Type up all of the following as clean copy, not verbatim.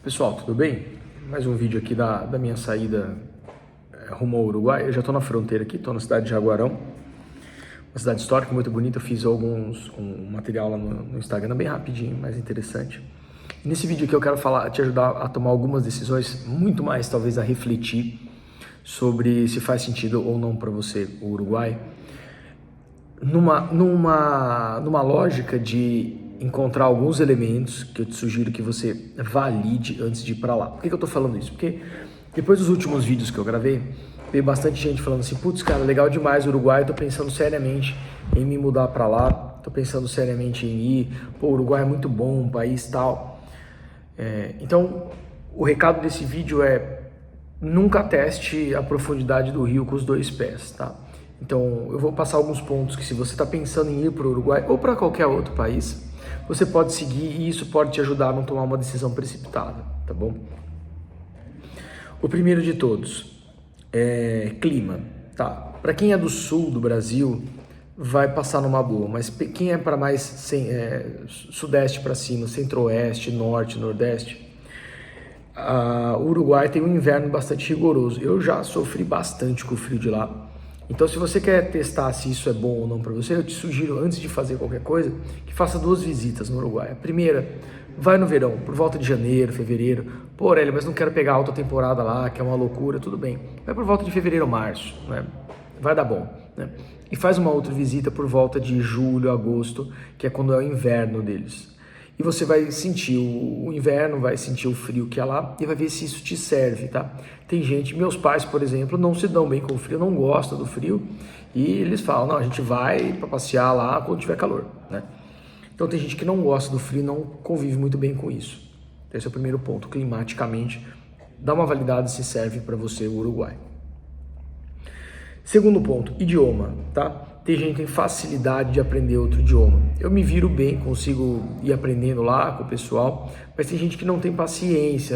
Pessoal, tudo bem? Mais um vídeo aqui da minha saída rumo ao Uruguai. Eu já estou na fronteira aqui, estou na cidade de Jaguarão, uma cidade histórica muito bonita. Eu fiz um material lá no Instagram, bem rapidinho, mas interessante. E nesse vídeo aqui eu quero te ajudar a tomar algumas decisões, muito mais talvez a refletir sobre se faz sentido ou não para você o Uruguai, numa lógica de encontrar alguns elementos que eu te sugiro que você valide antes de ir para lá. Por que eu tô falando isso? Porque depois dos últimos vídeos que eu gravei, veio bastante gente falando assim, putz, cara, legal demais o Uruguai, eu tô pensando seriamente em me mudar para lá, tô pensando seriamente em ir, pô, o Uruguai é muito bom, um país tal. Então, o recado desse vídeo é, nunca teste a profundidade do rio com os dois pés, tá? Então, eu vou passar alguns pontos que se você está pensando em ir para o Uruguai ou para qualquer outro país, você pode seguir e isso pode te ajudar a não tomar uma decisão precipitada, tá bom? O primeiro de todos é clima, tá? Para quem é do sul do Brasil, vai passar numa boa, mas quem é para mais sudeste para cima, centro-oeste, norte, nordeste, o Uruguai tem um inverno bastante rigoroso. Eu já sofri bastante com o frio de lá. Então, se você quer testar se isso é bom ou não para você, eu te sugiro, antes de fazer qualquer coisa, que faça 2 visitas no Uruguai. A primeira, vai no verão, por volta de janeiro, fevereiro. Pô, Aurélio, mas não quero pegar a alta temporada lá, que é uma loucura, tudo bem. Vai por volta de fevereiro ou março, né? Vai dar bom, né? E faz uma outra visita por volta de julho, agosto, que é quando é o inverno deles. E você vai sentir o inverno, vai sentir o frio que é lá e vai ver se isso te serve, tá? Tem gente, meus pais, por exemplo, não se dão bem com o frio, não gostam do frio e eles falam, não, a gente vai para passear lá quando tiver calor, né? Então tem gente que não gosta do frio, não convive muito bem com isso. Então, esse é o primeiro ponto, climaticamente, dá uma validade se serve para você o Uruguai. Segundo ponto, idioma, tá? Tem gente que tem facilidade de aprender outro idioma. Eu me viro bem, consigo ir aprendendo lá com o pessoal, mas tem gente que não tem paciência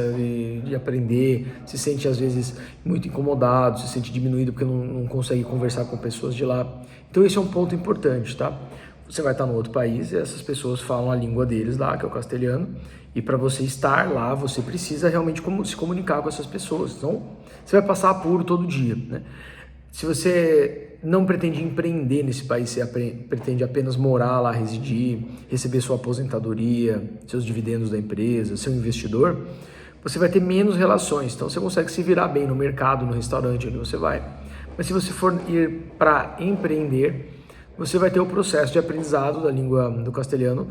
de aprender, se sente às vezes muito incomodado, se sente diminuído porque não consegue conversar com pessoas de lá. Então esse é um ponto importante, tá? Você vai estar no outro país e essas pessoas falam a língua deles lá, que é o castelhano, e para você estar lá, você precisa realmente se comunicar com essas pessoas. Então, você vai passar apuro todo dia, né? Se você não pretende empreender nesse país, você pretende apenas morar lá, residir, receber sua aposentadoria, seus dividendos da empresa, seu investidor, você vai ter menos relações, então você consegue se virar bem no mercado, no restaurante onde você vai. Mas se você for ir para empreender, você vai ter o processo de aprendizado da língua do castelhano,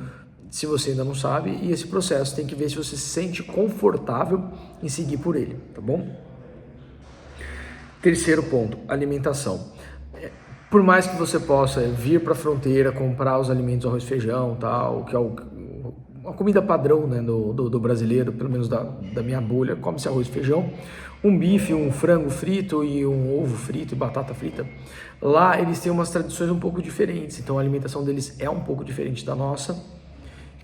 se você ainda não sabe, e esse processo tem que ver se você se sente confortável em seguir por ele, tá bom? Terceiro ponto, alimentação. Por mais que você possa vir para a fronteira, comprar os alimentos, arroz e feijão, tal, que é a comida padrão, né, do brasileiro, pelo menos da minha bolha, come-se arroz e feijão, um bife, um frango frito e um ovo frito e batata frita. Lá eles têm umas tradições um pouco diferentes, então a alimentação deles é um pouco diferente da nossa.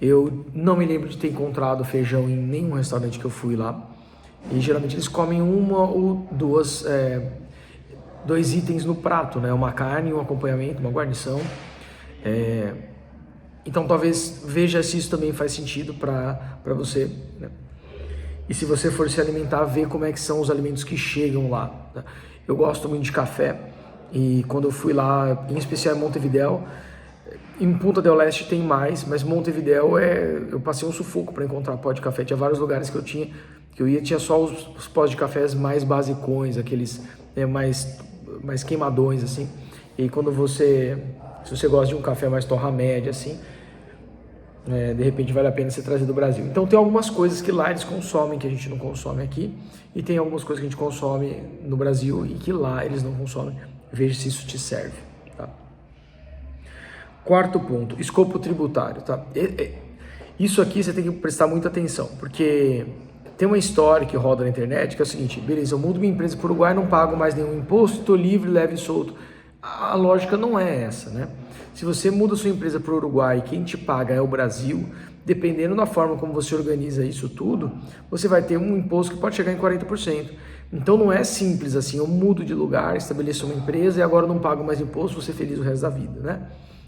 Eu não me lembro de ter encontrado feijão em nenhum restaurante que eu fui lá. E geralmente eles comem uma ou dois itens no prato, né? Uma carne, um acompanhamento, uma guarnição. Então talvez veja se isso também faz sentido para você, né? E se você for se alimentar, ver como é que são os alimentos que chegam lá, né? Eu gosto muito de café e quando eu fui lá, em especial em Montevidéu, em Punta del Este tem mais, mas Montevidéu eu passei um sufoco para encontrar pó de café. Tinha vários lugares que eu ia, tinha só os pós de cafés mais basicões, aqueles mais queimadões, assim. E quando se você gosta de um café mais torra média, assim, de repente vale a pena você trazer do Brasil. Então tem algumas coisas que lá eles consomem que a gente não consome aqui, e tem algumas coisas que a gente consome no Brasil e que lá eles não consomem. Veja se isso te serve, tá? Quarto ponto, escopo tributário, tá? Isso aqui você tem que prestar muita atenção, porque tem uma história que roda na internet que é o seguinte, beleza, eu mudo minha empresa para o Uruguai, não pago mais nenhum imposto, estou livre, leve e solto. A lógica não é essa, né? Se você muda sua empresa para o Uruguai e quem te paga é o Brasil, dependendo da forma como você organiza isso tudo, você vai ter um imposto que pode chegar em 40%. Então não é simples assim, eu mudo de lugar, estabeleço uma empresa e agora não pago mais imposto, vou ser feliz o resto da vida, né?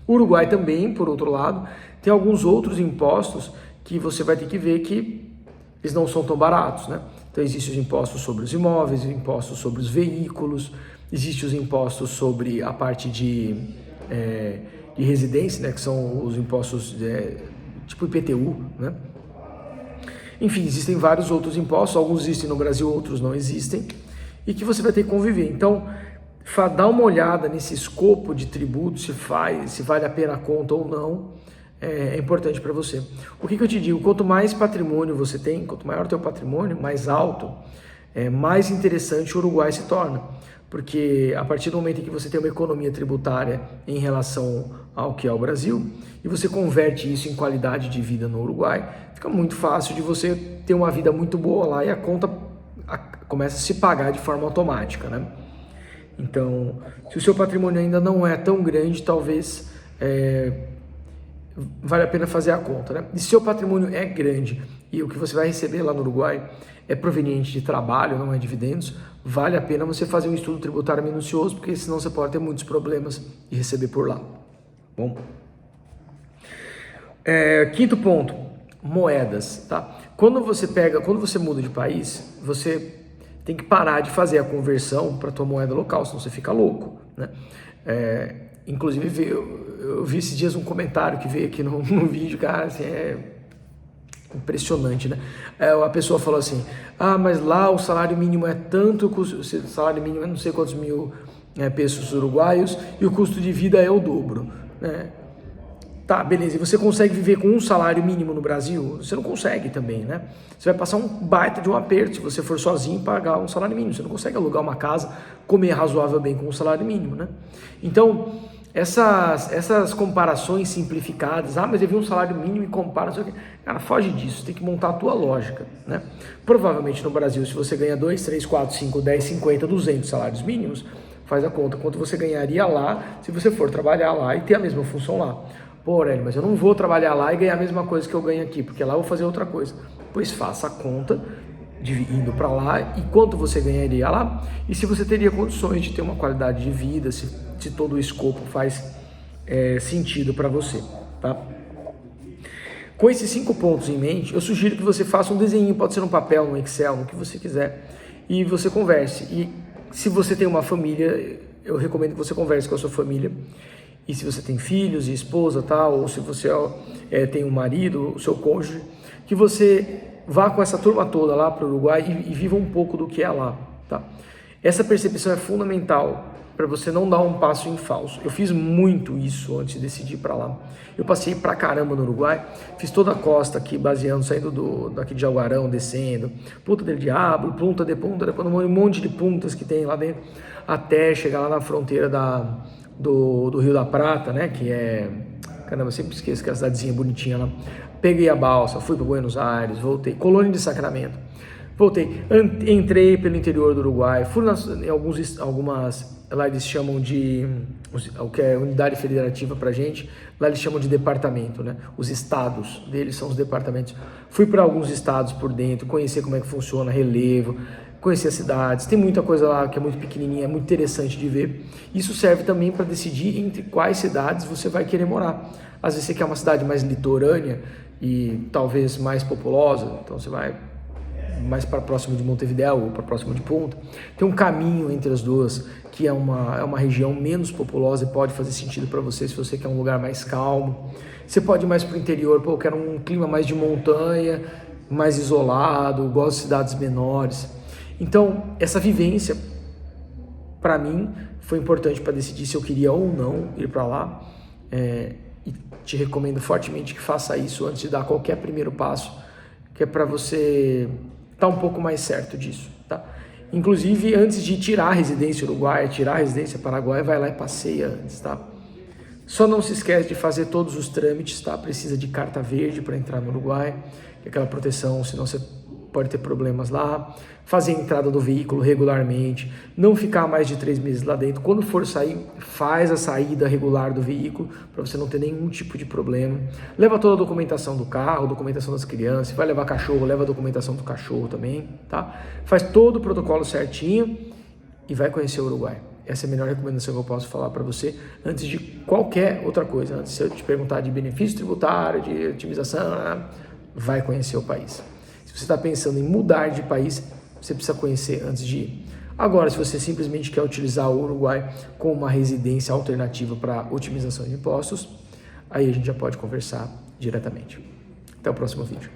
O Uruguai também, por outro lado, tem alguns outros impostos que você vai ter que ver que eles não são tão baratos, né? Então existem os impostos sobre os imóveis, os impostos sobre os veículos, existem os impostos sobre a parte de residência, né? Que são os impostos tipo IPTU, né? Enfim, existem vários outros impostos, alguns existem no Brasil, outros não existem, e que você vai ter que conviver. Então, dá uma olhada nesse escopo de tributo, se vale a pena a conta ou não, é importante para você. O que eu te digo? Quanto mais patrimônio você tem, quanto maior o teu patrimônio, mais alto, mais interessante o Uruguai se torna. Porque a partir do momento em que você tem uma economia tributária em relação ao que é o Brasil, e você converte isso em qualidade de vida no Uruguai, fica muito fácil de você ter uma vida muito boa lá e a conta começa a se pagar de forma automática, né? Então, se o seu patrimônio ainda não é tão grande, talvez vale a pena fazer a conta, né? E se seu patrimônio é grande e o que você vai receber lá no Uruguai é proveniente de trabalho, não é dividendos, vale a pena você fazer um estudo tributário minucioso, porque senão você pode ter muitos problemas de receber por lá. Bom, quinto ponto, moedas, tá? Quando você muda de país, você tem que parar de fazer a conversão para a tua moeda local, senão você fica louco, né? Inclusive, eu vi esses dias um comentário que veio aqui no vídeo, cara, assim, impressionante, né? A pessoa falou assim, mas lá o salário mínimo é tanto, o salário mínimo é não sei quantos mil pesos uruguaios e o custo de vida é o dobro, né? Tá, beleza, e você consegue viver com um salário mínimo no Brasil? Você não consegue também, né? Você vai passar um baita de um aperto se você for sozinho pagar um salário mínimo. Você não consegue alugar uma casa, comer razoável bem com um salário mínimo, né? Então, essas comparações simplificadas, mas eu vi um salário mínimo e compara, não sei o quê. Cara, foge disso, tem que montar a tua lógica, né? Provavelmente no Brasil, se você ganha 2, 3, 4, 5, 10, 50, 200 salários mínimos, faz a conta, quanto você ganharia lá se você for trabalhar lá e ter a mesma função lá. Pô, Aurélio, mas eu não vou trabalhar lá e ganhar a mesma coisa que eu ganho aqui, porque lá eu vou fazer outra coisa. Pois faça a conta de indo para lá e quanto você ganharia lá e se você teria condições de ter uma qualidade de vida, se todo o escopo faz sentido para você, tá? Com esses 5 pontos em mente, eu sugiro que você faça um desenho, pode ser no papel, no Excel, no que você quiser, e você converse. E se você tem uma família, eu recomendo que você converse com a sua família. E se você tem filhos e esposa, tá? Ou se você tem um marido, o seu cônjuge, que você vá com essa turma toda lá para o Uruguai e viva um pouco do que é lá, tá? Essa percepção é fundamental para você não dar um passo em falso. Eu fiz muito isso antes de decidir para lá. Eu passei pra caramba no Uruguai, fiz toda a costa aqui, saindo daqui de Jaguarão, descendo, Punta del Diablo, Punta de Punta, depois um monte de puntas que tem lá dentro, até chegar lá na fronteira do Rio da Prata, né, que é... Caramba, eu sempre esqueço que é a cidadezinha bonitinha lá. Peguei a balsa, fui para Buenos Aires, voltei, Colônia de Sacramento. Voltei, entrei pelo interior do Uruguai, fui em algumas, lá eles chamam de, o que é unidade federativa pra gente, lá eles chamam de departamento, né? Os estados deles são os departamentos. Fui para alguns estados por dentro, conhecer como é que funciona, relevo, conhecer as cidades, tem muita coisa lá que é muito pequenininha, é muito interessante de ver. Isso serve também para decidir entre quais cidades você vai querer morar. Às vezes você quer uma cidade mais litorânea e talvez mais populosa, então você vai mais para próximo de Montevidéu ou para próximo de Punta. Tem um caminho entre as duas, que é uma região menos populosa e pode fazer sentido para você se você quer um lugar mais calmo. Você pode ir mais para o interior, eu quero um clima mais de montanha, mais isolado, gosto de cidades menores. Então, essa vivência, para mim, foi importante para decidir se eu queria ou não ir para lá. E te recomendo fortemente que faça isso antes de dar qualquer primeiro passo, que é para você estar um pouco mais certo disso, tá? Inclusive, antes de tirar a residência uruguaia, tirar a residência paraguaia, vai lá e passeia antes, tá? Só não se esquece de fazer todos os trâmites, tá? Precisa de carta verde para entrar no Uruguai, que é aquela proteção, senão você pode ter problemas lá. Fazer a entrada do veículo regularmente, não ficar mais de 3 meses lá dentro. Quando for sair, faz a saída regular do veículo, para você não ter nenhum tipo de problema. Leva toda a documentação do carro, documentação das crianças. Vai levar cachorro, leva a documentação do cachorro também, tá? Faz todo o protocolo certinho e vai conhecer o Uruguai. Essa é a melhor recomendação que eu posso falar para você antes de qualquer outra coisa. Antes de eu te perguntar de benefício tributário, de otimização, vai conhecer o país. Se você está pensando em mudar de país, você precisa conhecer antes de ir. Agora, se você simplesmente quer utilizar o Uruguai como uma residência alternativa para otimização de impostos, aí a gente já pode conversar diretamente. Até o próximo vídeo.